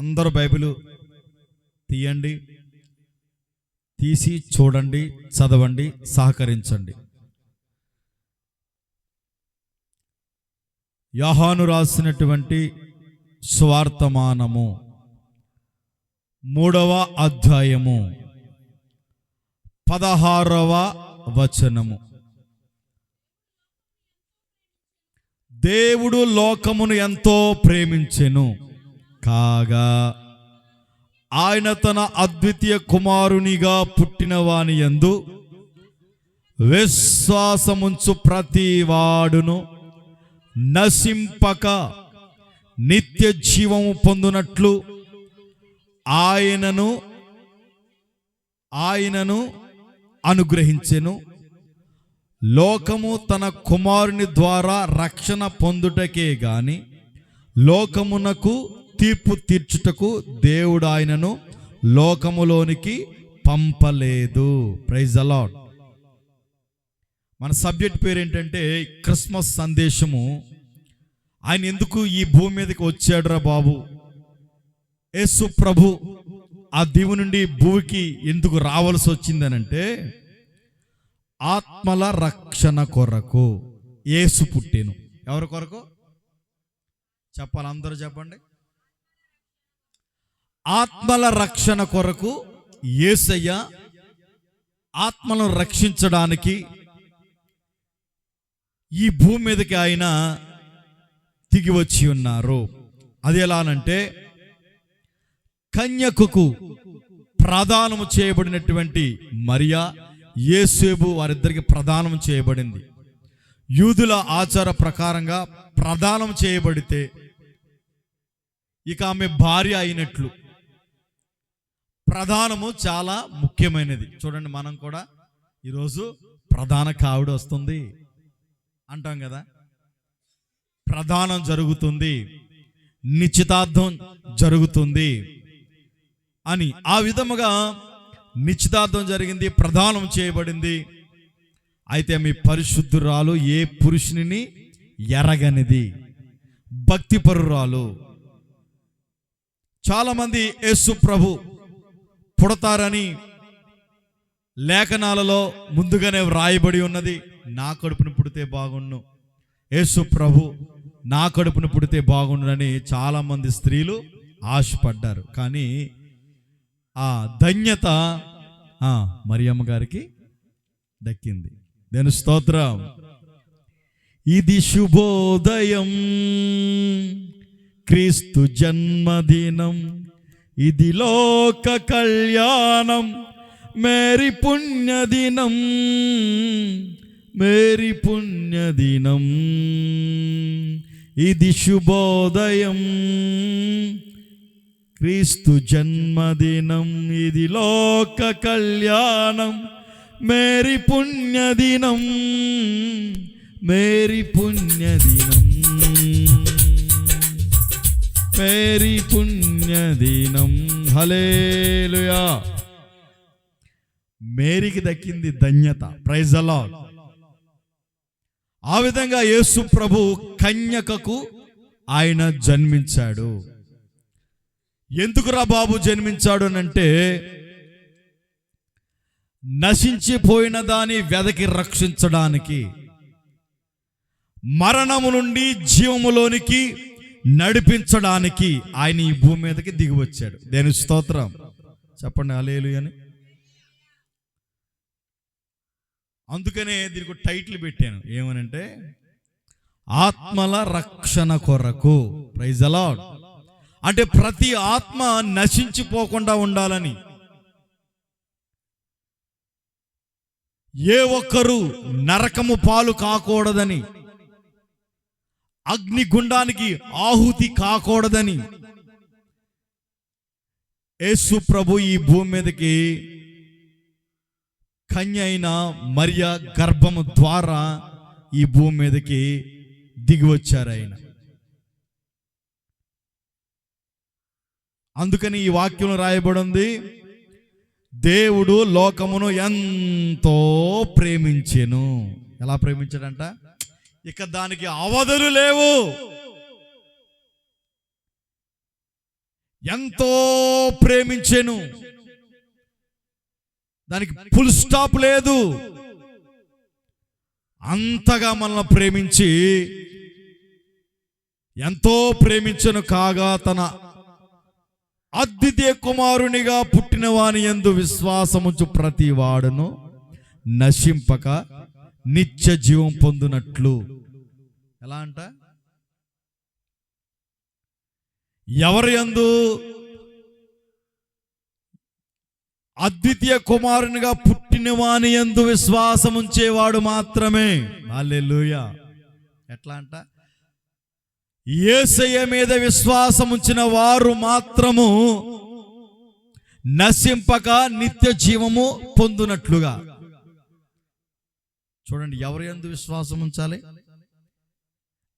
అందరూ బైబిల్ తీయండి, తీసి చూడండి, చదవండి, సహకరించండి. యోహాను రాసినటువంటి సువార్తమానము 3వ అధ్యాయము 16వ వచనము. దేవుడు లోకమును ఎంతో ప్రేమించెను కాగా ఆయన తన అద్వితీయ కుమారునిగా పుట్టిన వాని యందు విశ్వాసముంచు ప్రతి వాడును నశింపక నిత్య జీవము పొందునట్లు ఆయనను అనుగ్రహించెను. లోకము తన కుమారుని ద్వారా రక్షణ పొందుటకే గాని లోకమునకు తీర్పు తీర్చుటకు దేవుడు ఆయనను లోకములోనికి పంపలేదు. Praise the lord. మన సబ్జెక్ట్ పేరు ఏంటంటే క్రిస్మస్ సందేశము. ఆయన ఎందుకు ఈ భూమి మీదకి వచ్చాడురా బాబు, యేసు ప్రభు ఆ దివు నుండి భూమికి ఎందుకు రావాల్సి వచ్చిందనంటే ఆత్మల రక్షణ కొరకు యేసు పుట్టెను. ఎవరి కొరకు చెప్పాలి? అందరూ చెప్పండి. ఆత్మల రక్షణ కొరకు యేసయ్య ఆత్మలను రక్షించడానికి ఈ భూమి మీదకి ఆయన దిగి వచ్చి ఉన్నారు. అది ఎలానంటే కన్యకకు ప్రదానము చేయబడినటువంటి మరియా, యేసేబు వారిద్దరికి ప్రదానం చేయబడింది. యూదుల ఆచార ప్రకారంగా ప్రదానం చేయబడితే ఇక ఆమె భార్య అయినట్లు. ప్రధానము చాలా ముఖ్యమైనది. చూడండి, మనం కూడా ఈరోజు ప్రధాన కావిడ వస్తుంది అంటాం కదా, ప్రధానం జరుగుతుంది, నిశ్చితార్థం జరుగుతుంది అని. ఆ విధముగా నిశ్చితార్థం జరిగింది, ప్రదానం చేయబడింది. అయితే మీ పరిశుద్ధురాలు, ఏ పురుషుని ఎరగనిది, భక్తిపరురాలు. చాలామంది యేసు ప్రభు పుడతారని లేఖనాలలో ముందుగానే వ్రాయబడి ఉన్నది. నా కడుపును పుడితే బాగుండు, యేసు ప్రభు నా కడుపును పుడితే బాగుండునని చాలామంది స్త్రీలు ఆశపడ్డారు. కానీ ఆ ధన్యత మరియమ్మ గారికి దక్కింది. దేవుని స్తోత్రం. ఇది శుభోదయం, క్రీస్తు జన్మదినం, ఇది లోక కళ్యాణం, మేరీ పుణ్యదినం, మేరీ పుణ్యదినం. ఇది శుభోదయం, క్రీస్తు జన్మదినం, ఇది లోక కళ్యాణం, మేరీ పుణ్యదినం, మేరీ పుణ్యదినం, మేరీ పుణ్యదినం. హల్లెలూయా. మేరీకి దక్కింది ధన్యత. Praise the lord. ఆ విధంగా యేసు ప్రభు కన్యకకు ఆయన జన్మించాడు. ఎందుకురా బాబు జన్మించాడు అనంటే నశించిపోయిన దాని వెదకి రక్షించడానికి, మరణము నుండి జీవములోనికి నడిపించడానికి ఆయన ఈ భూమి మీదకి దిగి వచ్చాడు. దేవుని స్తోత్రం. చెప్పండి హల్లెలూయా అని. అందుకనే దీనికి టైటిల్ పెట్టాను, ఏమనంటే ఆత్మల రక్షణ కొరకు. Praise the lord. అంటే ప్రతి ఆత్మ నశించిపోకుండా ఉండాలని, ఏ ఒక్కరు నరకము పాలు కాకూడదని, అగ్నిగుండానికి ఆహుతి కాకూడదని యేసు ప్రభు ఈ భూమి మీదకి కన్య అయిన మరియా గర్భము ద్వారా ఈ భూమి మీదకి దిగి వచ్చారు ఆయన. అందుకని ఈ వాక్యం రాయబడి ఉంది, దేవుడు లోకమును ఎంతో ప్రేమించెను. ఎలా ప్రేమించాడంట? ఇక దానికి అవధులు లేవు. ఎంతో ప్రేమించెను. దానికి ఫుల్ స్టాప్ లేదు. అంతగా మనల్ని ప్రేమించి ఎంతో ప్రేమించెను కాగా తన అద్వితీయ కుమారునిగా పుట్టిన వాని యందు విశ్వాసముంచు ప్రతి వాడును నశింపక నిత్య జీవం పొందునట్లు. ఎలా అంట? ఎవరి యందు? అద్వితీయ కుమారునిగా పుట్టిన వాని యందు విశ్వాసం ఉంచేవాడు మాత్రమే. హల్లెలూయా. ఎట్లా అంట? యేసయ్య మీద విశ్వాసం ఉంచిన వారు మాత్రము నశింపక నిత్య జీవము పొందునట్లుగా. చూడండి, ఎవరి యందు విశ్వాసం ఉంచాలి?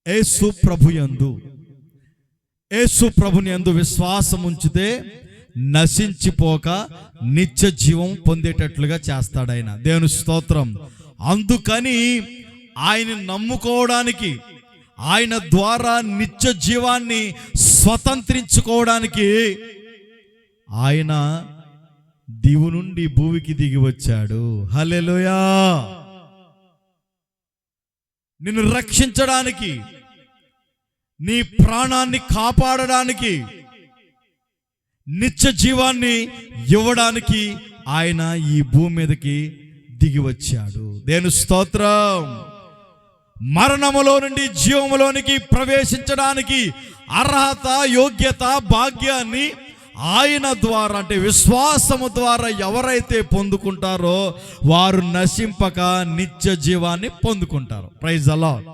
యేసు ప్రభు యందు. యేసు ప్రభుని యందు విశ్వాసం ఉంచితే నశించిపోక నిత్య జీవం పొందేటట్లుగా చేస్తాడు ఆయన. దేవుని స్తోత్రం. అందుకని ఆయన నమ్ముకోవడానికి, ఆయన ద్వారా నిత్య జీవాన్ని స్వతంత్రించుకోవడానికి ఆయన దివు నుండి భూమికి దిగి వచ్చాడు. హల్లెలూయా. నిన్ను రక్షించడానికి, నీ ప్రాణాన్ని కాపాడడానికి, నిత్య జీవాన్ని ఇవ్వడానికి ఆయన ఈ భూమి మీదకి దిగి వచ్చాడు. దేవుని స్తోత్రం. మరణములో నుండి జీవములోనికి ప్రవేశించడానికి అర్హత, యోగ్యత, భాగ్యాన్ని ఆయన ద్వారా, అంటే విశ్వాసము ద్వారా ఎవరైతే పొందుకుంటారో వారు నశింపక నిత్య జీవాన్ని పొందుకుంటారు. Praise the lord.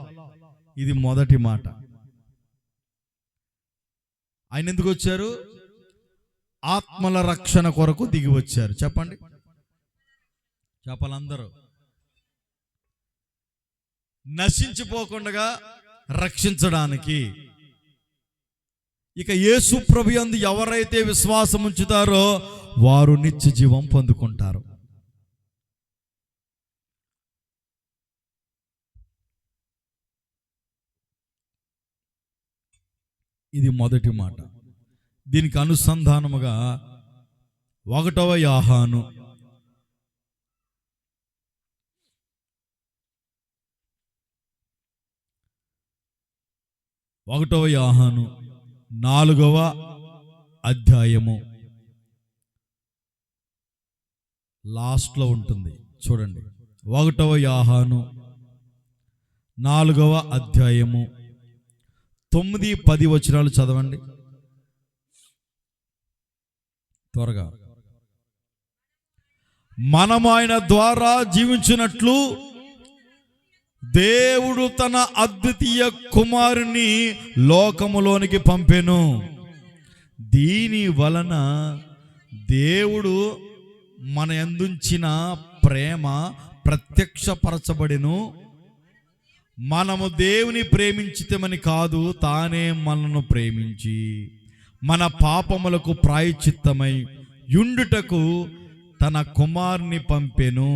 ఇది మొదటి మాట. ఆయన ఎందుకు వచ్చారు? ఆత్మల రక్షణ కొరకు దిగి వచ్చారు. చెప్పండి, చెప్పాలందరూ. నశించిపోకుండా రక్షించడానికి. ఇక యేసు ప్రభు యందు ఎవరైతే విశ్వాసం ఉంచుతారో వారు నిత్య జీవం పొందుకుంటారు. ఇది మొదటి మాట. దీనికి అనుసంధానముగా 1వ యోహాను 4వ అధ్యాయము లాస్ట్లో ఉంటుంది. చూడండి, 1వ యోహాను 4వ అధ్యాయము 9-10 వచనాలు చదవండి త్వరగా. మనం ఆయన ద్వారా జీవించినట్లు దేవుడు తన అద్వితీయ కుమారుని లోకములోనికి పంపెను. దీని వలన దేవుడు మన యందుంచిన ప్రేమ ప్రత్యక్షపరచబడెను. మనము దేవుని ప్రేమించితమని కాదు, తానే మనను ప్రేమించి మన పాపములకు ప్రాయశ్చిత్తమై యుండుటకు తన కుమారుని పంపెను.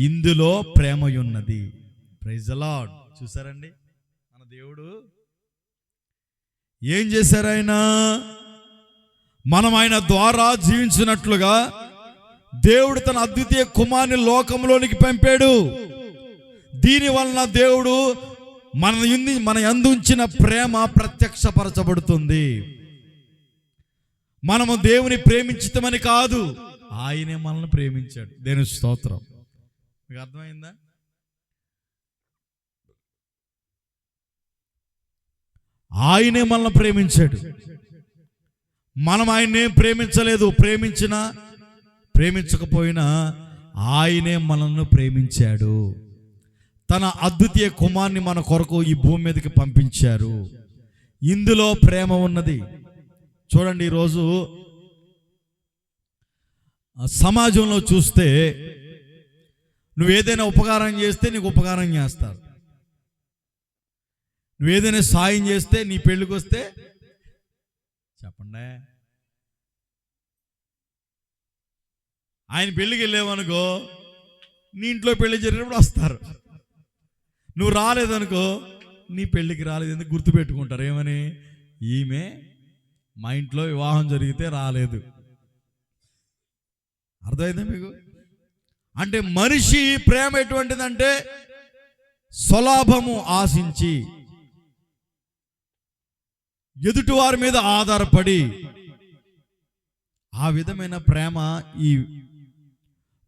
ఇందులో ప్రేమయున్నది. Praise the lord. చూసారండి, మన దేవుడు ఏం చేశారు? మనం ఆయన ద్వారా జీవించినట్లుగా దేవుడు తన అద్వితీయ కుమారుని లోకంలోనికి పంపాడు. దీని వలన దేవుడు మన యందు ఉంచిన ప్రేమ ప్రత్యక్షపరచబడుతుంది. మనము దేవుని ప్రేమించితమని కాదు, ఆయనే మనల్ని ప్రేమించాడు. దేవుని స్తోత్రం. మీకు అర్థమైందా? ఆయనే మనల్ని ప్రేమించాడు. మనం ఆయన్నే ప్రేమించలేదు. ప్రేమించినా ప్రేమించకపోయినా ఆయనే మనల్ని ప్రేమించాడు. తన అద్వితీయ కుమారుని మన కొరకు ఈ భూమి మీదకి పంపించారు. ఇందులో ప్రేమ ఉన్నది. చూడండి, ఈరోజు సమాజంలో చూస్తే నువ్వేదైనా ఉపకారం చేస్తే నీకు ఉపకారం చేస్తారు. నువ్వేదైనా సాయం చేస్తే, నీ పెళ్ళికి వస్తే చెప్పండి, ఆయన పెళ్ళికి వెళ్ళావనుకో నీ ఇంట్లో పెళ్లి జరిగినప్పుడు వస్తారు. నువ్వు రాలేదనుకో నీ పెళ్ళికి రాలేదు ఎందుకు గుర్తుపెట్టుకుంటారు. ఏమని? ఈమె మా ఇంట్లో వివాహం జరిగితే రాలేదు. అర్థమైందా మీకు? అంటే మనిషి ప్రేమ ఎటువంటిదంటే స్వలాభము ఆశించి ఎదుటి వారి మీద ఆధారపడి ఆ విధమైన ప్రేమ ఈ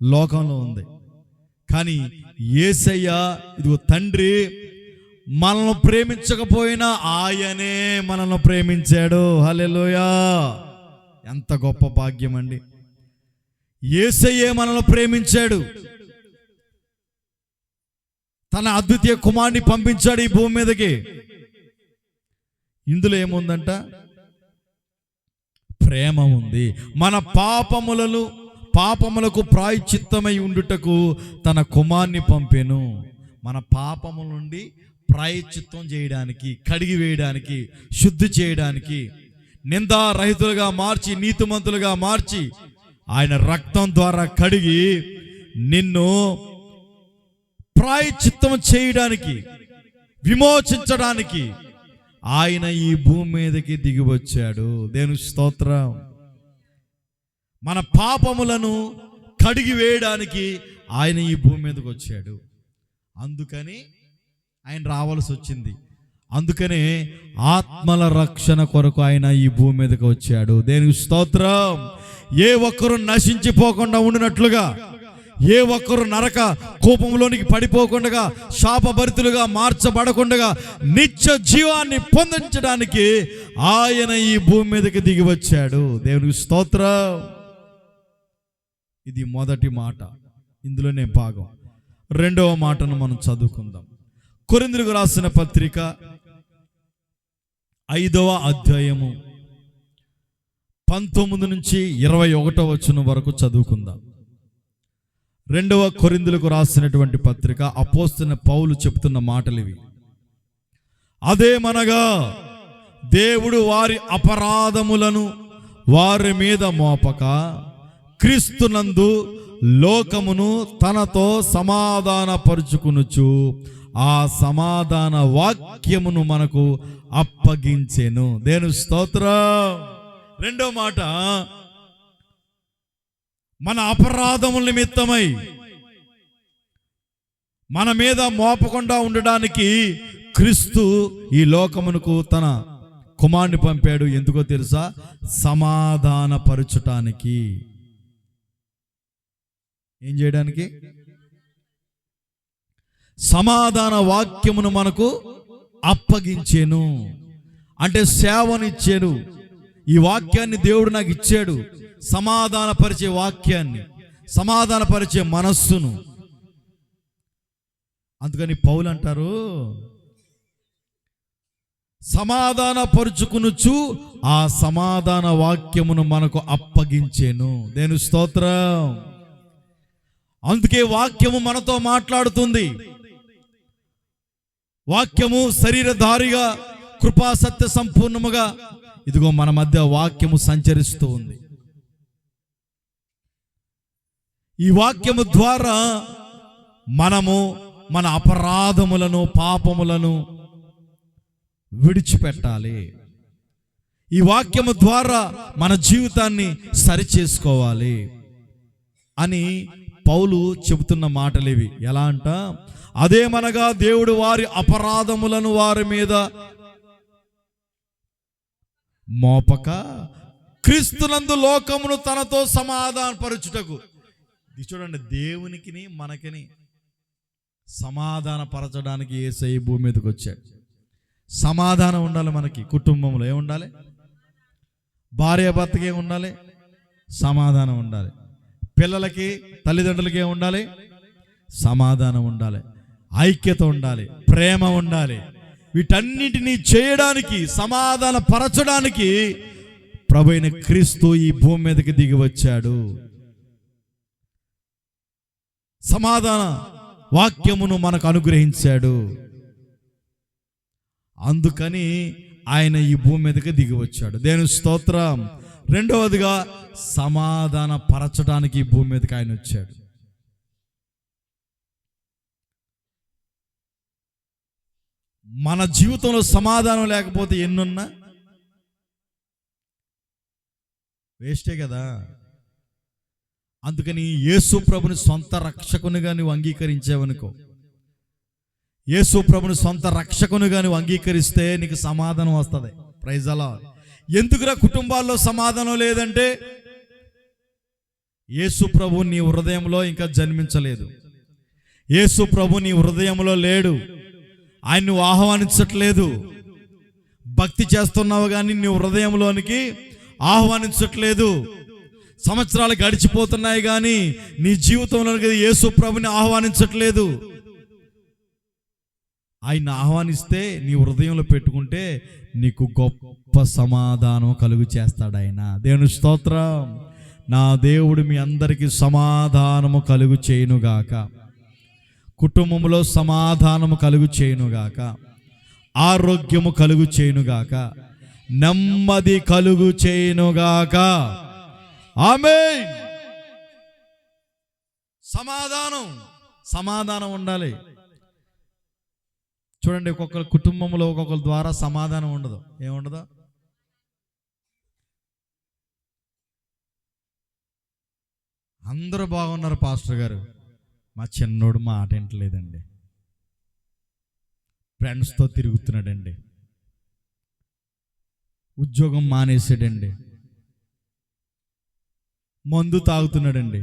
లోకంలో ఉంది. కానీ యేసయ్య ఇదిగో తండ్రి మనల్ని ప్రేమించకపోయినా ఆయనే మనల్ని ప్రేమించాడు. హల్లెలూయా! ఎంత గొప్ప భాగ్యం అండి. యేసయ్యే మనల్ని ప్రేమించాడు. తన అద్వితీయ కుమారుని పంపించాడు ఈ భూమి మీదకి. ఇందులో ఏముందంట? ప్రేమ ఉంది. మన పాపములకు ప్రాయశ్చిత్తమై ఉండుటకు తన కుమారుని పంపెను. మన పాపముల నుండి ప్రాయశ్చిత్తం చేయడానికి, కడిగి వేయడానికి, శుద్ధి చేయడానికి, నిందారహితులుగా మార్చి నీతిమంతులుగా మార్చి ఆయన రక్తం ద్వారా కడిగి నిన్ను ప్రాయశ్చిత్తం చేయడానికి, విమోచించడానికి ఆయన ఈ భూమి మీదకి దిగి వచ్చాడు. దేవునికి స్తోత్రం. మన పాపములను కడిగి వేయడానికి ఆయన ఈ భూమి మీదకి వచ్చాడు. అందుకని ఆయన రావాల్సి వచ్చింది. అందుకనే ఆత్మల రక్షణ కొరకు ఆయన ఈ భూమి మీదకి వచ్చాడు. దేవునికి స్తోత్రం. ఏ ఒక్కరు నశించిపోకుండా ఉండినట్లుగా, ఏ ఒక్కరు నరక కోపంలోనికి పడిపోకుండా, శాపభరితులుగా మార్చబడకుండా నిత్య జీవాన్ని పొందించడానికి ఆయన ఈ భూమి మీదకి దిగి వచ్చాడు. దేవునికి స్తోత్రం. ఇది మొదటి మాట, ఇందులోనే భాగం. రెండవ మాటను మనం చదువుకుందాం. కొరింథీయులకు రాసిన పత్రిక 5వ అధ్యాయము 19 నుంచి 21వ వచనం వరకు చదువుకుందాం. 2వ కొరింథీయులకు రాసినటువంటి పత్రిక అపోస్తలుడైన పౌలు చెప్తున్న మాటలు ఇవి. అదేమనగా దేవుడు వారి అపరాధములను వారి మీద మోపక క్రీస్తునందు లోకమును తనతో సమాధానపరుచుకొనుచు ఆ సమాధాన వాక్యమును మనకు అప్పగించెను. దేవుని స్తోత్రం. రెండో మాట, మన అపరాధముల నిమిత్తమై మన మీద మోపకుండా ఉండడానికి క్రీస్తు ఈ లోకమునకు తన కుమారుని పంపాడు. ఎందుకో తెలుసా? సమాధానపరచటానికి. ఏం చేయడానికి? సమాధాన వాక్యమును మనకు అప్పగించెను. అంటే సేవనిచ్చాడు. ఈ వాక్యాన్ని దేవుడు నాకు ఇచ్చాడు, సమాధానపరిచే వాక్యాన్ని, సమాధానపరిచే మనస్సును. అందుకని పౌలు అంటారు, సమాధానపరుచుకొనుచు ఆ సమాధాన వాక్యమును మనకు అప్పగించెను. దేవుని స్తోత్రం. అందుకే వాక్యము మనతో మాట్లాడుతుంది. వాక్యము శరీరధారిగా కృపా సత్య సంపూర్ణముగా ఇదిగో మన మధ్య వాక్యము సంచరిస్తూ ఉంది. ఈ వాక్యము ద్వారా మనము మన అపరాధములను పాపములను విడిచిపెట్టాలి. ఈ వాక్యము ద్వారా మన జీవితాన్ని సరిచేసుకోవాలి అని పౌలు చెబుతున్న మాటలు ఇవి. ఎలా అంట? అదేమనగా దేవుడు వారి అపరాధములను వారి మీద మోపక క్రీస్తునందు లోకమును తనతో సమాధానపరచుటకు. ఇది చూడండి, దేవునికి మనకిని సమాధానపరచడానికి యేసయ్య భూమి మీదకి వచ్చాడు. సమాధానం ఉండాలి మనకి. కుటుంబంలో ఏముండాలి? భార్యాభర్తకి ఏముండాలి? సమాధానం ఉండాలి. పిల్లలకి తల్లిదండ్రులకి ఏముండాలి? సమాధానం ఉండాలి, ఐక్యత ఉండాలి, ప్రేమ ఉండాలి. వీటన్నిటినీ చేయడానికి, సమాధాన పరచడానికి ప్రభువైన క్రీస్తు ఈ భూమి మీదకి దిగి వచ్చాడు. సమాధాన వాక్యమును మనకు అనుగ్రహించాడు. అందుకని ఆయన ఈ భూమి మీదకి దిగి వచ్చాడు. దేవుని స్తోత్రం. రెండవదిగా సమాధాన పరచడానికి ఈ భూమి మీదకి ఆయన వచ్చాడు. మన జీవితంలో సమాధానం లేకపోతే ఎన్నున్నా వేస్టే కదా. అందుకని యేసు ప్రభుని సొంత రక్షకునిగా నువ్వు అంగీకరించావనుకో, యేసు ప్రభుని సొంత రక్షకునిగా నువ్వు అంగీకరిస్తే నీకు సమాధానం వస్తుంది. Praise the lord. ఎందుకురా కుటుంబాల్లో సమాధానం లేదంటే, యేసు ప్రభు నీ హృదయంలో ఇంకా జన్మించలేదు. యేసు ప్రభు నీ హృదయంలో లేడు. ఆయన నువ్వు ఆహ్వానించట్లేదు. భక్తి చేస్తున్నావు కానీ నీ హృదయంలోనికి ఆహ్వానించట్లేదు. సంవత్సరాలు గడిచిపోతున్నాయి కానీ నీ జీవితంలోనికి యేసు ప్రభుని ఆహ్వానించట్లేదు. ఆయన ఆహ్వానిస్తే నీ హృదయంలో పెట్టుకుంటే నీకు గొప్ప సమాధానం కలుగు చేస్తాడు ఆయన. దేవుని స్తోత్రం. నా దేవుడు మీ అందరికీ సమాధానము కలుగు చేయునుగాక, కుటుంబంలో సమాధానము కలుగు చేయునుగాక, ఆరోగ్యము కలుగు చేయునుగాక, నెమ్మది కలుగు చేయునుగాక. ఆమేన్. సమాధానం ఉండాలి. చూడండి, ఒక్కొక్కరి కుటుంబంలో ఒక్కొక్కరి ద్వారా సమాధానం ఉండదు. ఏముండదు? అందరూ బాగున్నారు పాస్టర్ గారు, మా చిన్నోడు మాట వింటలేదండి, ఫ్రెండ్స్తో తిరుగుతున్నాడండి, ఉద్యోగం మానేసాడండి, మందు తాగుతున్నాడండి,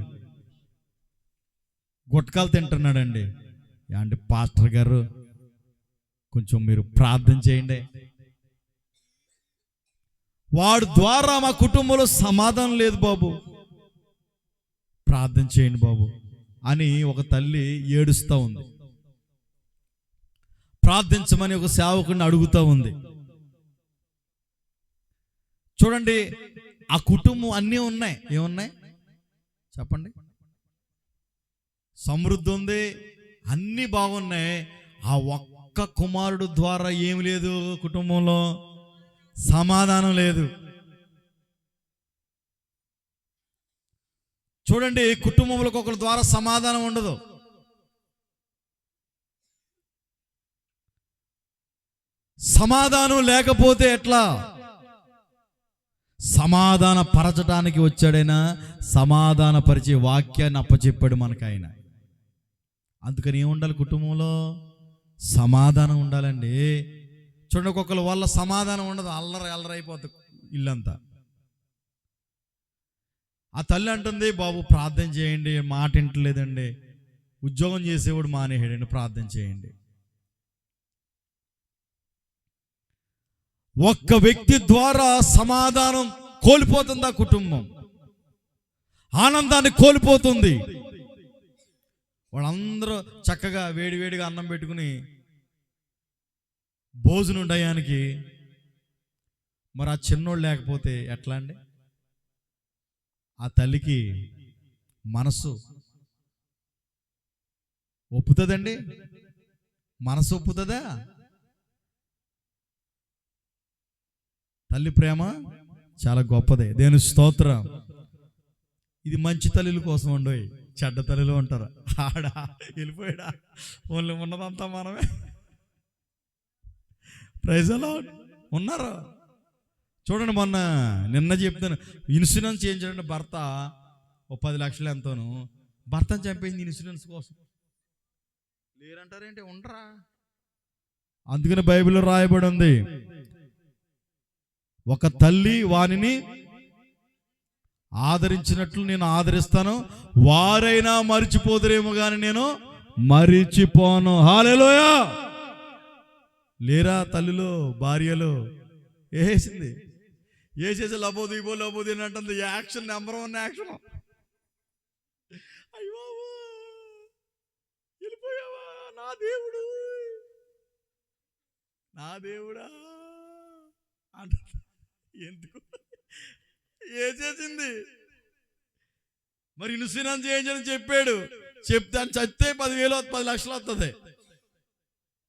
గుట్కాలు తింటున్నాడండి. అంటే పాస్టర్ గారు కొంచెం మీరు ప్రార్థన చేయండి, వాడు ద్వారా మా కుటుంబంలో సమాధానం లేదు బాబు, ప్రార్థన చేయండి బాబు అని ఒక తల్లి ఏడుస్తూ ఉంది. ప్రార్థించమని ఒక సేవకుడిని అడుగుతూ ఉంది. చూడండి, ఆ కుటుంబం అన్నీ ఉన్నాయి. ఏమున్నాయి చెప్పండి? సమృద్ధి ఉంది, అన్నీ బాగున్నాయి. ఆ ఒక్క కుమారుడు ద్వారా ఏమి లేదు, కుటుంబంలో సమాధానం లేదు. చూడండి, కుటుంబంలో ఒకరి ద్వారా సమాధానం ఉండదు. సమాధానం లేకపోతే ఎట్లా? సమాధాన పరచడానికి వచ్చాడైనా సమాధాన పరిచే వాక్యాన్ని అప్పచెప్పాడు మనకు ఆయన. అందుకని ఏముండాలి? కుటుంబంలో సమాధానం ఉండాలండి. చూడండి, ఒక్కొక్కరి వల్ల సమాధానం ఉండదు, అల్లరైపోతుంది ఇల్లంతా. ఆ తల్లి అంటుంది, బాబు ప్రార్థన చేయండి, మాట వింటలేదండి, ఉద్యోగం చేసేవాడు మానేసాడండి, ప్రార్థన చేయండి. ఒక్క వ్యక్తి ద్వారా సమాధానం కోల్పోతుంది ఆ కుటుంబం, ఆనందాన్ని కోల్పోతుంది. వాళ్ళందరూ చక్కగా వేడివేడిగా అన్నం పెట్టుకుని భోజనం డయానికి మరి ఆ చిన్నోళ్ళు లేకపోతే ఎట్లా అండి? ఆ తల్లికి మనసు ఒప్పుతుందండి? మనసు ఒప్పుతుందా? తల్లి ప్రేమ చాలా గొప్పదే. దేవుని స్తోత్రం. ఇది మంచి తల్లుల కోసం ఉండవు, చెడ్డ తల్లులు ఉంటారు. ఆడా వెళ్ళిపోయాడా, ఓన్లీ ఉన్నదంతా మనమే. Praise the lord. ఉన్నారు. చూడండి, నిన్న చెప్తాను, ఇన్సూరెన్స్ చేయించండి. భర్త ఓ 10 లక్షలు ఎంతోను భర్తను చంపేసింది ఇన్సూరెన్స్ కోసం. లేరంటారేంటి? ఉండరా? అందుకని బైబిల్లో రాయబడి ఉంది, ఒక తల్లి వానిని ఆదరించినట్లు నేను ఆదరిస్తాను, వారైనా మరిచిపోదురేమో కానీ నేను మరిచిపోను. హల్లెలూయా. లేరా తల్లిలో, భార్యలో వేసింది, వేసేసి లబోదు ఇబోది అని అంటుంది. Action number 1 action. అయ్యో వెళ్ళిపోయావా నా దేవుడు, నా దేవుడా అంటుంది. ఎందుకు వేసేసింది? మరి ఇన్సూరెన్స్ చేయించని చెప్పాడు, చెప్తే చస్తే 10 లక్షలు వస్తుంది.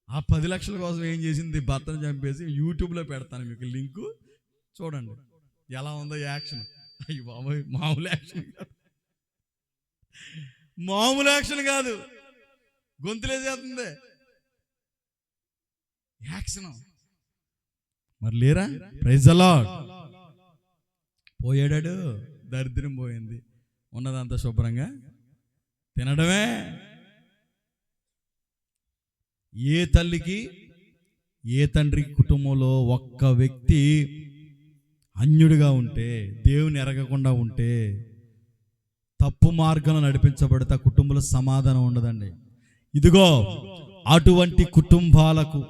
ఆ 10 లక్షల కోసం ఏం చేసింది? భర్తను చంపేసి యూట్యూబ్లో పెడతాను, మీకు లింకు చూడండి ఎలా ఉందో యాక్షన్. అయ్యి బాబోయ్, మామూలు యాక్షన్ కాదు, మామూలు యాక్షన్ కాదు, గొంతులేసేస్తుంది యాక్షన్. మరి లేరా? Praise the lord. పోయాడాడు, దరిద్రం పోయింది, ఉన్నదంతా శుభ్రంగా తినడమే. ఏ తల్లికి ఏ తండ్రి కుటుంబంలో ఒక్క వ్యక్తి అన్యుడిగా ఉంటే, దేవుని ఎరగకుండా ఉంటే, తప్పు మార్గంలో నడిపించబడితే ఆ కుటుంబంలో సమాధానం ఉండదండి. ఇదిగో అటువంటి కుటుంబాలకు,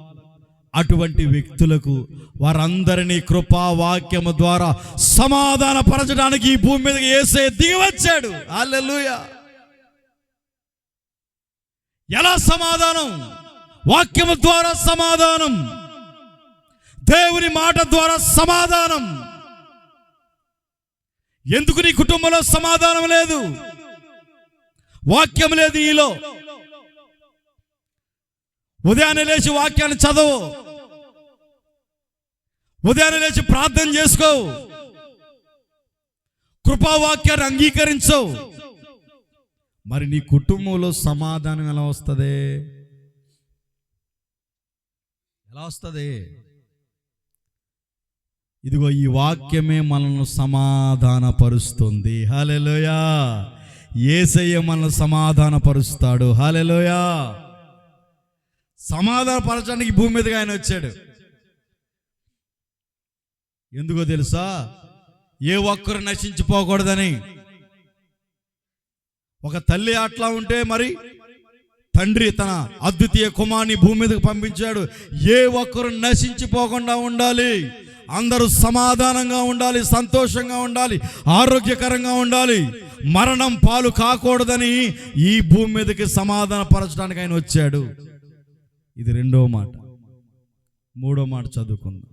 అటువంటి వ్యక్తులకు వారందరినీ కృపావాక్యము ద్వారా సమాధాన పరచడానికి ఈ భూమి మీదకి యేసయ్య దిగి వచ్చాడు. హల్లెలూయా. ఎలా సమాధానం? వాక్యము ద్వారా సమాధానం, దేవుని మాట ద్వారా సమాధానం. ఎందుకు నీ కుటుంబంలో సమాధానం లేదు? వాక్యం లేదు నీలో. ఉదయాన్నే లేచి వాక్యాన్ని చదవు, ఉదయాన్నే లేచి ప్రార్థన చేసుకో, కృపావాక్యాన్ని అంగీకరించవు. మరి నీ కుటుంబంలో సమాధానం ఎలా వస్తుంది? ఎలా వస్తుంది? ఇదిగో ఈ వాక్యమే మనల్ని సమాధానపరుస్తుంది. హల్లెలూయా. యేసయ్య మనల్ని సమాధానపరుస్తాడు. హల్లెలూయా. సమాధానపరచడానికి భూమి మీదకి ఆయన వచ్చాడు. ఎందుకో తెలుసా? ఏ ఒక్కరు నశించిపోకూడదని. ఒక తల్లి అట్లా ఉంటే మరి తండ్రి తన అద్వితీయ కుమారుని భూమి మీదకి పంపించాడు. ఏ ఒక్కరు నశించిపోకుండా ఉండాలి, అందరూ సమాధానంగా ఉండాలి, సంతోషంగా ఉండాలి, ఆరోగ్యకరంగా ఉండాలి, మరణం పాలు కాకూడదని ఈ భూమి మీదకి సమాధాన పరచడానికి ఆయన వచ్చాడు. ఇది రెండో మాట. మూడో మాట చదువుకుందాం.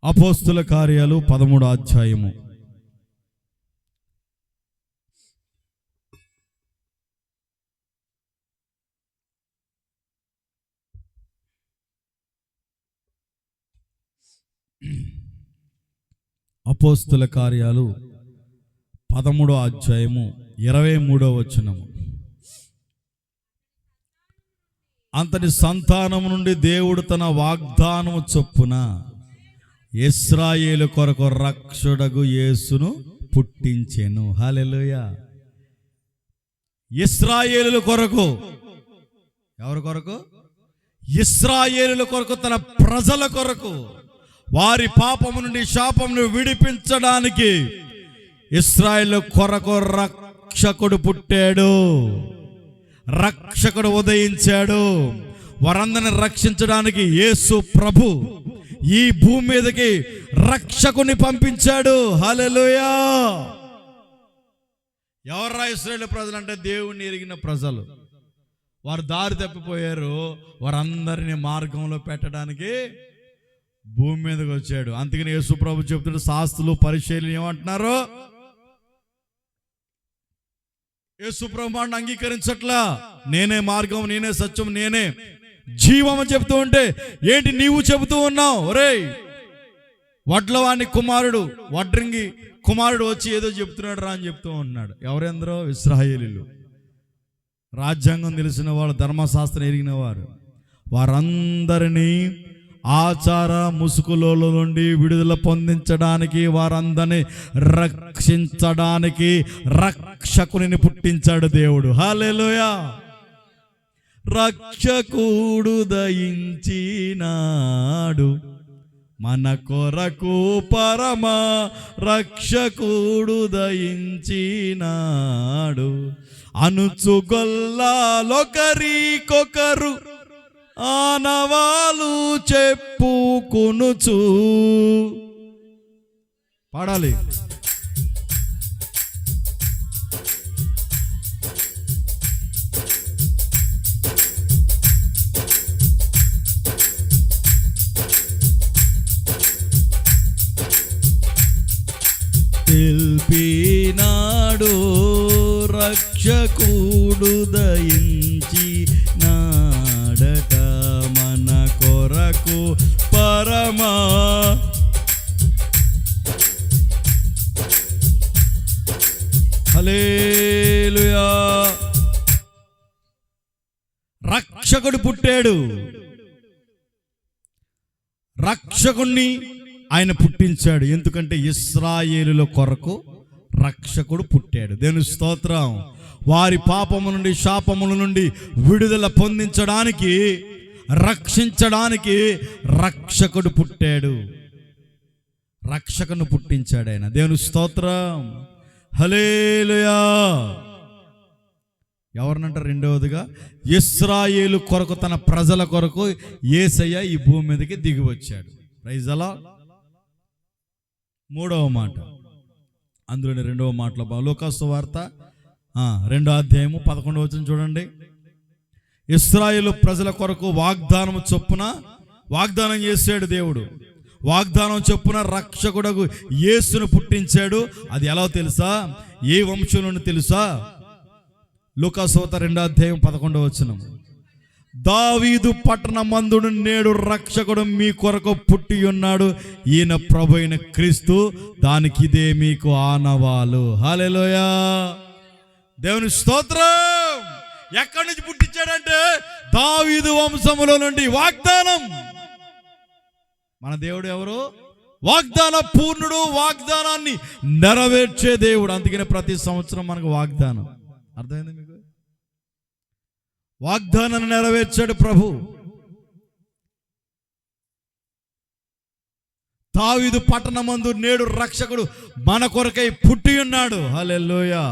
అపోస్తుల కార్యాలు 13వ అధ్యాయము. అపోస్తుల కార్యాలు 13వ అధ్యాయము 23వ వచనము. అంతటి సంతానం నుండి దేవుడు తన వాగ్దానము చొప్పున ఇశ్రాయేలు కొరకు రక్షకుడగు యేసును పుట్టించెను. హల్లెలూయా. ఇశ్రాయేలుల కొరకు. ఎవరి కొరకు? ఇశ్రాయేలుల కొరకు, తన ప్రజల కొరకు, వారి పాపము నుండి శాపము నుండి విడిపించడానికి ఇశ్రాయేలు కొరకు రక్షకుడు పుట్టాడు, రక్షకుడు ఉదయించాడు. వారందరిని రక్షించడానికి యేసు ప్రభు ఈ భూమి మీదకి రక్షకుని పంపించాడు. హల్లెలూయా. ఎవర్రా ఇశ్రాయేలు ప్రజలు అంటే? దేవుణ్ణి ఎరిగిన ప్రజలు. వారు దారి తప్పిపోయారు, వారందరినీ మార్గంలో పెట్టడానికి భూమి మీదకి వచ్చాడు. అందుకని యేసు ప్రభు చెప్తున్నాడు, శాస్త్రులు పరిశీలన ఏమంటున్నారు? యేసు ప్రభువుని అంగీకరించట్లా. నేనే మార్గం, నేనే సత్యం, నేనే జీవం అని చెప్తూ ఉంటే ఏంటి నీవు చెబుతూ ఉన్నావు? ఒరేయ్, వడ్లవాణి కుమారుడు, వడ్రింగి కుమారుడు వచ్చి ఏదో చెప్తున్నాడు రా అని చెప్తూ ఉన్నాడు. ఎవరెందరో? ఇశ్రాయేలీయులు. రాజ్యాంగం తెలిసిన వాళ్ళు, ధర్మశాస్త్రం ఎరిగిన వారు. వారందరినీ ఆచార ముసుగులో నుండి విడుదల పొందించడానికి, వారందరినీ రక్షించడానికి రక్షకుని పుట్టించాడు దేవుడు. హల్లెలూయా. రక్షకుడు దయించినాడు మన కొరకు, పరమ రక్షకుడు దయించినాడు. అనుచుగొల్లాలొకరికొకరు ఆనవాలు చెప్పుకొనుచు. పాడాలి. తెలిపినాడు రక్షకుడు దయించి నాడట మన కొరకు, పరమా హల్లెలూయా. రక్షకుడు పుట్టాడు. రక్షకుణ్ణి ఆయన పుట్టించాడు. ఎందుకంటే ఇశ్రాయేలుల కొరకు రక్షకుడు పుట్టాడు. దేవుని స్తోత్రం. వారి పాపము నుండి శాపముల నుండి విడుదల పొందించడానికి, రక్షించడానికి రక్షకుడు పుట్టాడు. రక్షకును పుట్టించాడు ఆయన. దేవుని స్తోత్రం. హల్లెలూయా. ఎవరినంటారు? రెండవదిగా ఇశ్రాయేలు కొరకు, తన ప్రజల కొరకు యేసయ్య ఈ భూమి మీదకి దిగి వచ్చాడు. ప్రైజ్ అలార్డ్. మూడవ మాట, అందులోని రెండవ మాటలో లూకాసు వార్త 2వ అధ్యాయము 11వ వచనం చూడండి. ఇశ్రాయేలు ప్రజల కొరకు వాగ్దానం చొప్పున వాగ్దానం చేశాడు దేవుడు. వాగ్దానం చొప్పున రక్షకుడకు యేసును పుట్టించాడు. అది ఎలా తెలుసా? ఏ వంశం నుండి తెలుసా? లూకాసు వార్త 2వ అధ్యాయం 11వ వచనం. దావీదు పట్టణమందుడు నేడు రక్షకుడు మీ కొరకు పుట్టి ఉన్నాడు, ఈయన ప్రభువైన క్రీస్తు, దానికి ఇదే మీకు ఆనవాలు. హల్లెలూయా. దేవుని స్తోత్రం. ఎక్కడి నుంచి పుట్టించాడంటే దావీదు వంశములో నుండి. వాగ్దానం. మన దేవుడు ఎవరు? వాగ్దాన పూర్ణుడు, వాగ్దానాన్ని నెరవేర్చే దేవుడు. అందుకనే ప్రతి సంవత్సరం మనకు వాగ్దానం. అర్థమైంది మీకు? వాగ్దానాన్ని నెరవేర్చాడు ప్రభు. దావీదు పట్టణమందు నేడు రక్షకుడు మన కొరకై పుట్టి ఉన్నాడు. హల్లెలూయా.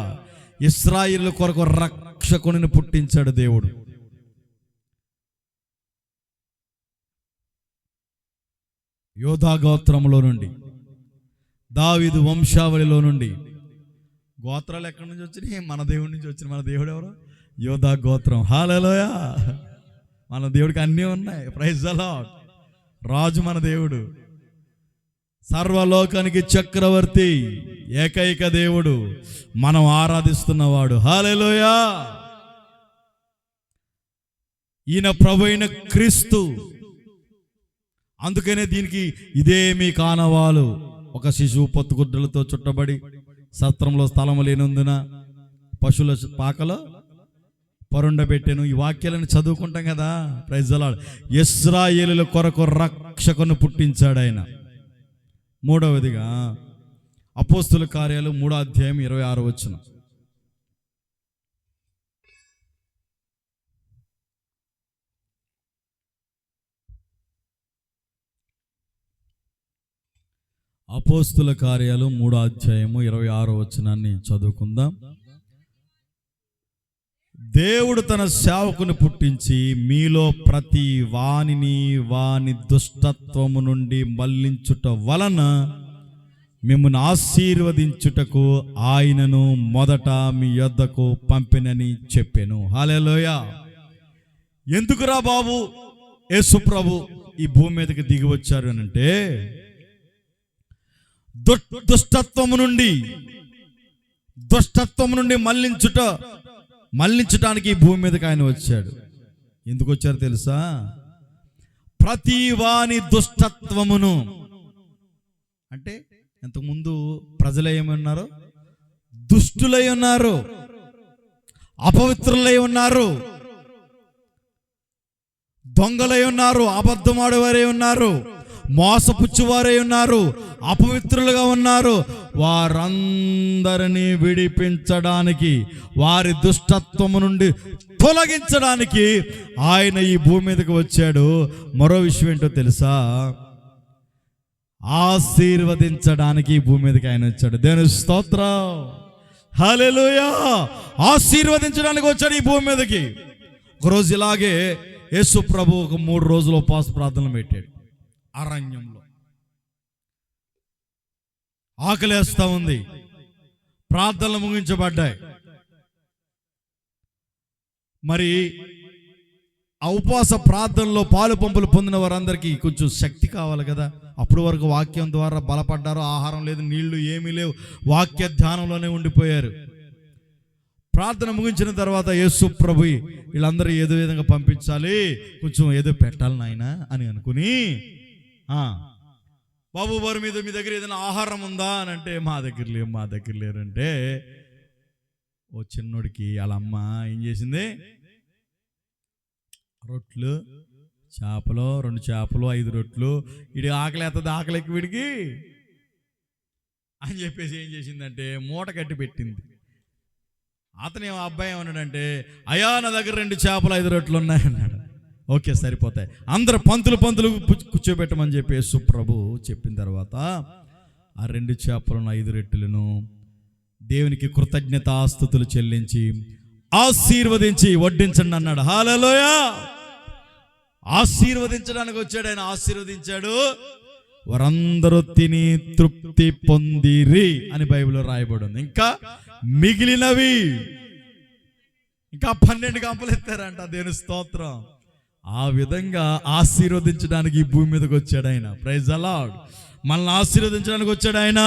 ఇశ్రాయేలు కొరకు రక్షకుడిని పుట్టించాడు దేవుడు. యోధా గోత్రములో నుండి, దావీదు వంశావళిలో నుండి. గోత్రాలు ఎక్కడి నుంచి వచ్చినాయి? మన దేవుడి నుంచి వచ్చిన. మన దేవుడు ఎవరు? యోధా గోత్రం. హల్లెలూయా. మన దేవుడికి అన్నీ ఉన్నాయి. Praise the lord. రాజు మన దేవుడు, సర్వలోకానికి చక్రవర్తి, ఏకైక దేవుడు, మనం ఆరాధిస్తున్నవాడు. హల్లెలూయా. ఈయన ప్రభువైన క్రీస్తు. అందుకనే దీనికి ఇదే మీ కానవాలు. ఒక శిశువు పొత్తుగుడ్డలతో చుట్టబడి సత్రంలో స్థలము లేనందున పశువుల పాకలో పరుండబెట్టెను. ఈ వాక్యాలను చదువుకుంటాం కదా. Praise the lord. ఇశ్రాయేలుల కొరకు రక్షకును పుట్టించాడు ఆయన. మూడవదిగా అపోస్తుల కార్యాలు 3వ అధ్యాయం 26వ వచనం. అపోస్తుల కార్యాలు 3వ అధ్యాయము 26వ వచనాన్ని చదువుకుందాం. దేవుడు తన సేవకుని పుట్టించి మీలో ప్రతి వానిని వాని దుష్టత్వము నుండి మళ్లించుట వలన మిమ్మల్ని ఆశీర్వదించుటకు ఆయనను మొదట మీ యొద్దకు పంపినని చెప్పాను. హల్లెలూయా. ఎందుకురా బాబు యేసు ప్రభు ఈ భూమి మీదకి దిగి వచ్చారు అని అంటే, దుష్టత్వము నుండి మళ్లించటానికి ఈ భూమి మీదకి ఆయన వచ్చాడు. ఎందుకు వచ్చారు తెలుసా? ప్రతి వాని దుష్టత్వమును. అంటే ఇంతకుముందు ప్రజలు ఏమన్నారు? దుష్టులై ఉన్నారు, అపవిత్రులై ఉన్నారు, దొంగలై ఉన్నారు, అబద్ధమాడేవారై ఉన్నారు, మోసపుచ్చువారై ఉన్నారు, అపవిత్రులుగా ఉన్నారు. వారందరినీ విడిపించడానికి, వారి దుష్టత్వము నుండి తొలగించడానికి ఆయన ఈ భూమి మీదకి వచ్చాడు. మరో విషయం ఏంటో తెలుసా? ఆశీర్వదించడానికి ఈ భూమి మీదకి ఆయన వచ్చాడు. దేవుని స్తోత్రం. హల్లెలూయా. ఆశీర్వదించడానికి వచ్చాడు ఈ భూమి మీదకి. ఒకరోజు ఇలాగే యేసు ప్రభు ఒక 3 రోజులు ఉపవాస ప్రార్థనలు పెట్టాడు అరణ్యంలో. ఆకలేస్తా ఉంది, ప్రార్థనలు ముగించబడ్డాయి. మరి ఆ ఉపవాస ప్రార్థనలో పాలు పంపులు పొందిన వారందరికీ కొంచెం శక్తి కావాలి కదా. అప్పటి వరకు వాక్యం ద్వారా బలపడ్డారు. ఆహారం లేదు, నీళ్లు ఏమీ లేవు, వాక్య ధ్యానంలోనే ఉండిపోయారు. ప్రార్థన ముగించిన తర్వాత యేసు ప్రభు వీళ్ళందరూ ఏదో విధంగా పంపించాలి, కొంచెం ఏదో పెట్టాలి నాయనా అని అనుకుని, బాబు వారి మీద మీ దగ్గర ఏదైనా ఆహారం ఉందా అని అంటే, మా దగ్గర లేరంటే, ఓ చిన్నోడికి వాళ్ళ అమ్మ ఏం చేసింది? రొట్లు చేపలు, 2 చేపలు, 5 రొట్లు, వీడి ఆకలి ఎత్తది, ఆకలి ఎక్కువ వీడికి అని చెప్పేసి ఏం చేసిందంటే మూట కట్టి పెట్టింది. అతను అబ్బాయి ఏమన్నాడంటే, అయ్యా నా దగ్గర 2 చేపలు 5 రొట్లు ఉన్నాయన్నాడు. ఓకే సరిపోతాయి, అందరు పంతులు కూర్చోబెట్టమని చెప్పి యేసు ప్రభు చెప్పిన తర్వాత ఆ 2 చేపలను 5 రొట్టెలను దేవునికి కృతజ్ఞతాస్తుతులు చెల్లించి ఆశీర్వదించి వడ్డించండి అన్నాడు. హల్లెలూయా. ఆశీర్వదించడానికి వచ్చాడు ఆయన, ఆశీర్వదించాడు. వారందరూ తిని తృప్తి పొందిరి అని బైబిల్లో రాయబడి ఉంది. ఇంకా మిగిలినవి ఇంకా 12 గంపలు ఎత్తారంట. దేవుని స్తోత్రం. ఆ విధంగా ఆశీర్వదించడానికి ఈ భూమి మీదకి వచ్చాడు ఆయన. Praise the lord. మనల్ని ఆశీర్వదించడానికి వచ్చాడు ఆయన.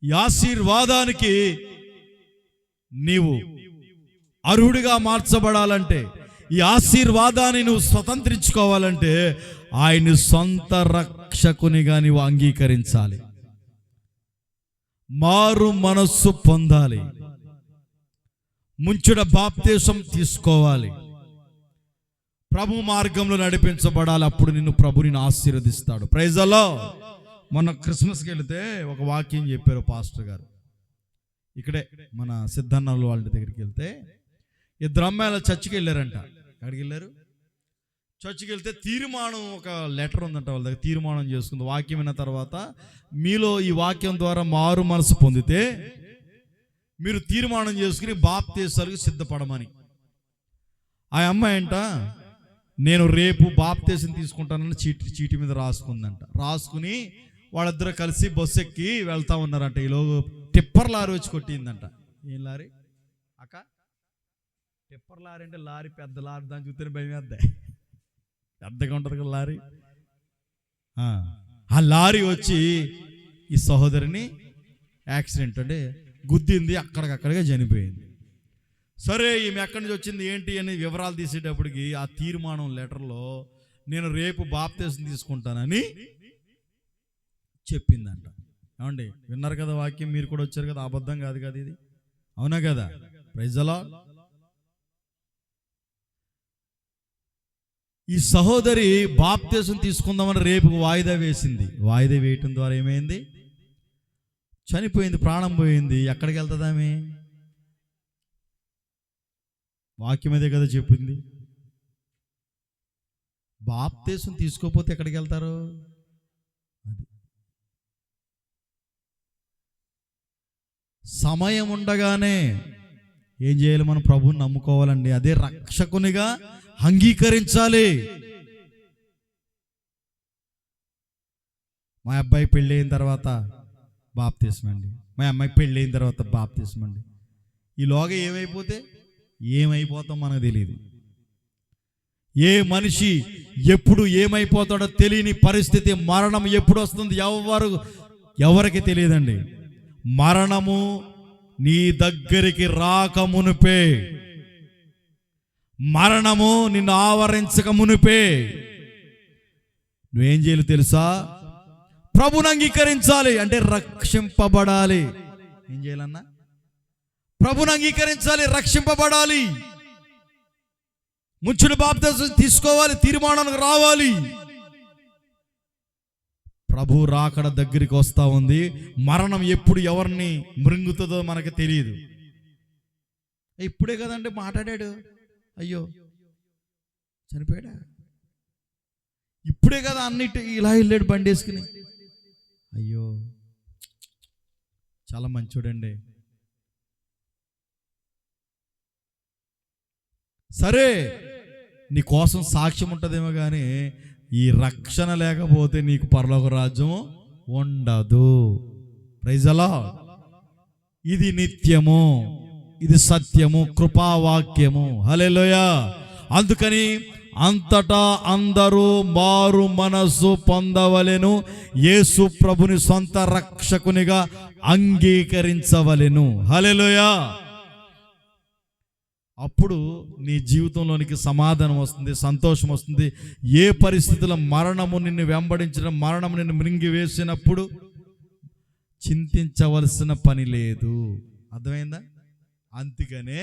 ఈ ఆశీర్వాదానికి నీవు అర్హుడిగా మార్చబడాలంటే, ఈ ఆశీర్వాదాన్ని నువ్వు స్వతంత్రించుకోవాలంటే ఆయన్ని సొంత రక్షకునిగా నీవు అంగీకరించాలి. మారు మనస్సు పొందాలి. ముంచుడ బాప్తిసం తీసుకోవాలి. ప్రభు మార్గంలో నడిపించబడాలి. అప్పుడు నిన్ను ఆశీర్వదిస్తాడు. Praise the lord. మొన్న క్రిస్మస్కి వెళితే ఒక వాక్యం చెప్పారు పాస్టర్ గారు. ఇక్కడే మన సిద్ధన్నలు వాళ్ళ దగ్గరికి వెళ్తే 2 అమ్మాయిల చర్చికి వెళ్ళారంట. ఎక్కడికి వెళ్ళారు? చర్చికి వెళ్తే తీర్మానం, ఒక లెటర్ ఉందంట వాళ్ళ దగ్గర, తీర్మానం చేసుకుంది. వాక్యం విన్న తర్వాత మీలో ఈ వాక్యం ద్వారా మారు మనసు పొందితే మీరు తీర్మానం చేసుకుని బాప్తీసాలకు సిద్ధపడమని. ఆ అమ్మాయి అంట, నేను రేపు బాప్తీసం తీసుకుంటానని చీటి మీద రాసుకుందంట. రాసుకుని వాళ్ళిద్దరూ కలిసి బస్సు ఎక్కి వెళ్తా ఉన్నారంట. ఈలోగా టిప్పర్ లారీ వచ్చి కొట్టిందంట. ఏం లారీ అక్క? టిప్పర్ లారీ అంటే లారీ, పెద్ద లారీ. దాన్ని చూస్తేనే భయం వేద్దా, పెద్దగా ఉంటుంది కదా లారీ. ఆ లారీ వచ్చి ఈ సహోదరిని యాక్సిడెంట్ అంటే గుద్దింది, అక్కడికక్కడిగా చనిపోయింది. సరే ఈమె ఎక్కడి నుంచి వచ్చింది ఏంటి అని వివరాలు తీసేటప్పటికి ఆ తీర్మానం లెటర్లో నేను రేపు బాప్తీసం తీసుకుంటానని చెప్పిందంట. ఏమండి, విన్నారు కదా వాక్యం, మీరు కూడా వచ్చారు కదా, అబద్ధం కాదు కదా ఇది, అవునా కదా? Praise the lord. ఈ సహోదరి బాప్తీసం తీసుకుందామని రేపు వాయిదా వేసింది. వాయిదా వేయటం ద్వారా ఏమైంది? చనిపోయింది, ప్రాణం పోయింది. ఎక్కడికి వెళ్తుంది ఆమె? వాక్యం అదే కదా చెప్పింది. బాప్తీసం తీసుకోకపోతే ఎక్కడికి వెళ్తారు? అది సమయం ఉండగానే ఏం చేయాలి? మనం ప్రభువుని నమ్ముకోవాలండి. అదే రక్షకునిగా అంగీకరించాలి. మా అబ్బాయి పెళ్ళి అయిన తర్వాత బాప్తీసం అండి, మా అమ్మాయి పెళ్ళి అయిన తర్వాత బాప్తీసం అండి. ఈలోగా ఏమైపోతాం మనకు తెలియదు. ఏ మనిషి ఎప్పుడు ఏమైపోతాడో తెలియని పరిస్థితి, మరణం ఎప్పుడు వస్తుంది ఎవరికి తెలియదండి. మరణము నీ దగ్గరికి రాకమునుపే, మరణము నిన్ను ఆవరించక మునిపే నువ్వేం చేయాలి తెలుసా? ప్రభుని అంగీకరించాలి. అంటే రక్షింపబడాలి. ఏం చేయాలన్నా? ప్రభుని అంగీకరించాలి, రక్షింపబడాలి. ముంచుడు బాప్తిసం తీసుకోవాలి, తీర్మానానికి రావాలి. ప్రభు రాకడ దగ్గరికి వస్తూ ఉంది. మరణం ఎప్పుడు ఎవరిని మృంగుతుందో మనకు తెలియదు. ఇప్పుడే కదండి మాట్లాడాడు, అయ్యో చనిపోయాడా, ఇప్పుడే కదా అన్నిటి ఇలా వెళ్ళాడు బండి వేసుకుని. అయ్యో చాలా మంచోడండి. సరే నీ కోసం సాక్ష్యం ఉంటుందేమో కానీ ఈ రక్షణ లేకపోతే నీకు పరలోక రాజ్యం ఉండదు. Praise the lord. ఇది నిత్యము, ఇది సత్యము, కృపావాక్యము. హల్లెలూయా. అందుకని అంతటా అందరూ మారు మనసు పొందవలెను, యేసు ప్రభుని సొంత రక్షకునిగా అంగీకరించవలెను. హల్లెలూయా. అప్పుడు నీ జీవితంలోనికి సమాధానం వస్తుంది, సంతోషం వస్తుంది. ఏ పరిస్థితుల్లో మరణము నిన్ను వెంబడించడం, మరణము నిన్ను మృంగివేసినప్పుడు చింతించవలసిన పని లేదు. అర్థమైందా? అందుకనే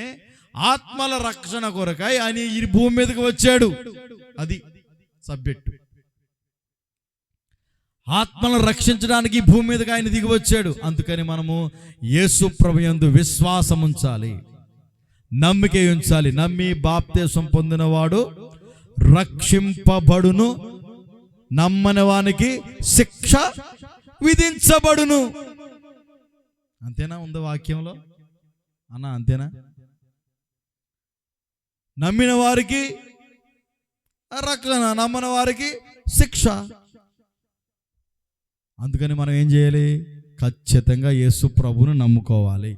ఆత్మల రక్షణ కొరకై ఆయన ఈ భూమి మీదకి వచ్చాడు. అది సబ్జెక్టు. ఆత్మలను రక్షించడానికి ఈ భూమి మీదకి ఆయన దిగి వచ్చాడు. అందుకని మనము యేసు ప్రభువు యందు విశ్వాసం ఉంచాలి, నమ్మిక ఉంచాలి. నమ్మి బాప్తిసం పొందినవాడు రక్షింపబడును, నమ్మని వానికి శిక్ష విధించబడును. అంతేనా ఉంది వాక్యంలో అన్న? అంతేనా? నమ్మిన వారికి రక్షణ, నమ్మని వారికి శిక్ష. అందుకని మనం ఏం చేయాలి? ఖచ్చితంగా యేసు ప్రభువును నమ్ముకోవాలి.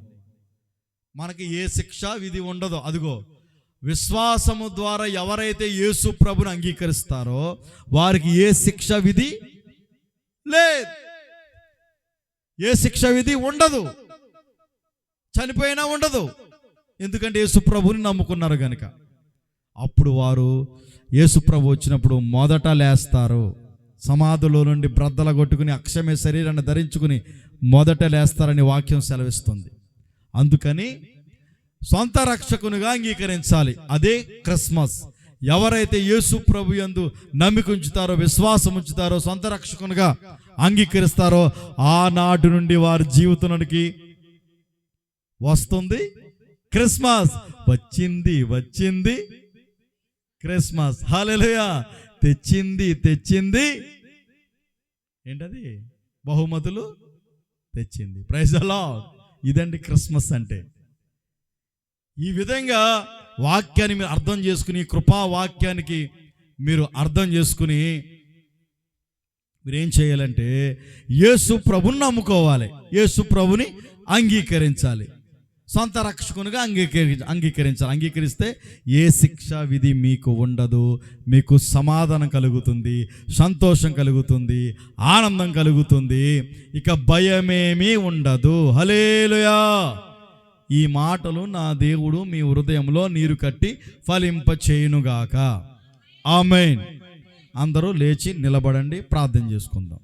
మనకి ఏ శిక్ష విధి ఉండదు. అదిగో విశ్వాసము ద్వారా ఎవరైతే యేసు ప్రభువును అంగీకరిస్తారో వారికి ఏ శిక్ష విధి లేదు, ఏ శిక్ష విధి ఉండదు, చనిపోయినా ఉండదు. ఎందుకంటే యేసు ప్రభువుని నమ్ముకున్నారు కనుక. అప్పుడు వారు యేసు ప్రభు వచ్చినప్పుడు మొదట లేస్తారు. సమాధిలో నుండి బ్రద్దల కొట్టుకుని అక్షమే శరీరాన్ని ధరించుకుని మొదట లేస్తారని వాక్యం సెలవిస్తుంది. అందుకని సొంత రక్షకునిగా అంగీకరించాలి. అదే క్రిస్మస్. ఎవరైతే యేసు ప్రభు యందు నమ్మిక ఉంచుతారో, విశ్వాసం ఉంచుతారో, సొంత రక్షకునిగా అంగీకరిస్తారో ఆనాటి నుండి వారి జీవితానికి వస్తుంది క్రిస్మస్. వచ్చింది వచ్చింది క్రిస్మస్. హల్లెలూయా. తెచ్చింది ఏంటది? బహుమతులు తెచ్చింది. Praise the lord. ఇదండి క్రిస్మస్ అంటే. ఈ విధంగా వాక్యాన్ని మీరు అర్థం చేసుకుని, కృపా వాక్యానికి మీరు అర్థం చేసుకుని మీరేం చేయాలంటే యేసు ప్రభుని నమ్ముకోవాలి, యేసు ప్రభుని అంగీకరించాలి, సొంత రక్షకునిగా అంగీకరించాలి. అంగీకరిస్తే ఏ శిక్ష విధి మీకు ఉండదు. మీకు సమాధానం కలుగుతుంది, సంతోషం కలుగుతుంది, ఆనందం కలుగుతుంది, ఇక భయమేమీ ఉండదు. హల్లెలూయా. ఈ మాటలు నా దేవుడు మీ హృదయంలో నీరు కట్టి ఫలింప చేయునుగాక. ఆమేన్. అందరూ లేచి నిలబడండి, ప్రార్థన చేసుకుందాం.